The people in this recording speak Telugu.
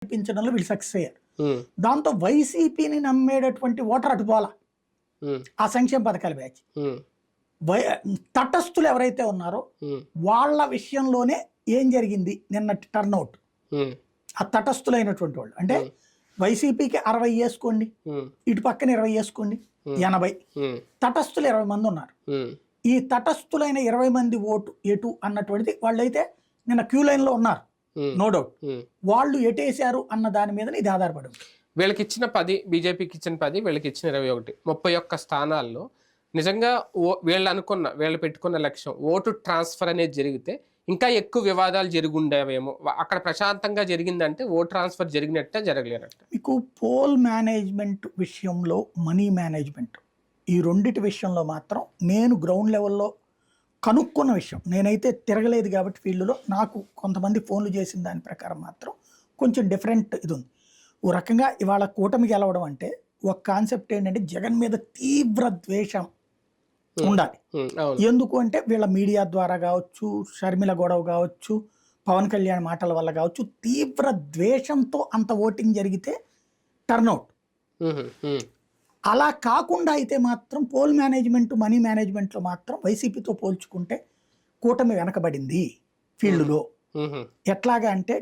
కల్పించడంలో వీళ్ళు సక్సెస్ అయ్యారు. దాంతో వైసీపీని నమ్మేటటువంటి ఓటర్ అటు పోలా ఆ సంక్షేమ పథకాల బ్యాచ్. తటస్థులు ఎవరైతే ఉన్నారో వాళ్ళ విషయంలోనే ఏం జరిగింది నిన్నటి టర్న్అవుట్. ఆ తటస్థులైనటువంటి వాళ్ళు అంటే వైసీపీకి 60 వేసుకోండి, ఇటు పక్కన 20 వేసుకోండి, 80 తటస్థులు 20 మంది ఉన్నారు. ఈ తటస్థులైన 20 మంది ఓటు ఎటు అన్నటువంటిది వాళ్ళైతే నిన్న క్యూ లైన్ లో ఉన్నారు, నో డౌట్. వాళ్ళు ఎటేసారు అన్న దాని మీద ఇది ఆధారపడి ఉంది. వీళ్ళకి ఇచ్చిన 10, బీజేపీకి ఇచ్చిన 10, వీళ్ళకి ఇచ్చిన 21, 31 స్థానాల్లో నిజంగా వీళ్ళు పెట్టుకున్న లక్ష్యం ఓటు ట్రాన్స్ఫర్ అనేది జరిగితే ఇంకా ఎక్కువ వివాదాలు జరుగుండేవేమో. అక్కడ ప్రశాంతంగా జరిగిందంటే ఓట్ ట్రాన్స్ఫర్ జరిగినట్టే జరగలేనట్టు. మీకు పోల్ మేనేజ్మెంట్ విషయంలో, మనీ మేనేజ్మెంట్, ఈ రెండిటి విషయంలో మాత్రం నేను గ్రౌండ్ లెవెల్లో కనుక్కున్న విషయం, నేనైతే తిరగలేదు కాబట్టి ఫీల్డ్లో, నాకు కొంతమంది ఫోన్లు చేసిన దాని ప్రకారం మాత్రం కొంచెం డిఫరెంట్ ఇది ఉంది. ఓ రకంగా ఇవాళ కూటమి గెలవడం అంటే ఒక కాన్సెప్ట్ ఏంటంటే జగన్ మీద తీవ్ర ద్వేషం ఉండాలి. ఎందుకు అంటే వీళ్ళ మీడియా ద్వారా కావచ్చు, షర్మిల గొడవ కావచ్చు, పవన్ కళ్యాణ్ మాటల వల్ల కావచ్చు, తీవ్ర ద్వేషంతో అంత ఓటింగ్ జరిగితే టర్న్అవుట్. అలా కాకుండా అయితే మాత్రం పోల్ మేనేజ్మెంట్, మనీ మేనేజ్మెంట్లో మాత్రం వైసీపీతో పోల్చుకుంటే కూటమి వెనకబడింది ఫీల్డ్లో. ఎట్లాగా అంటే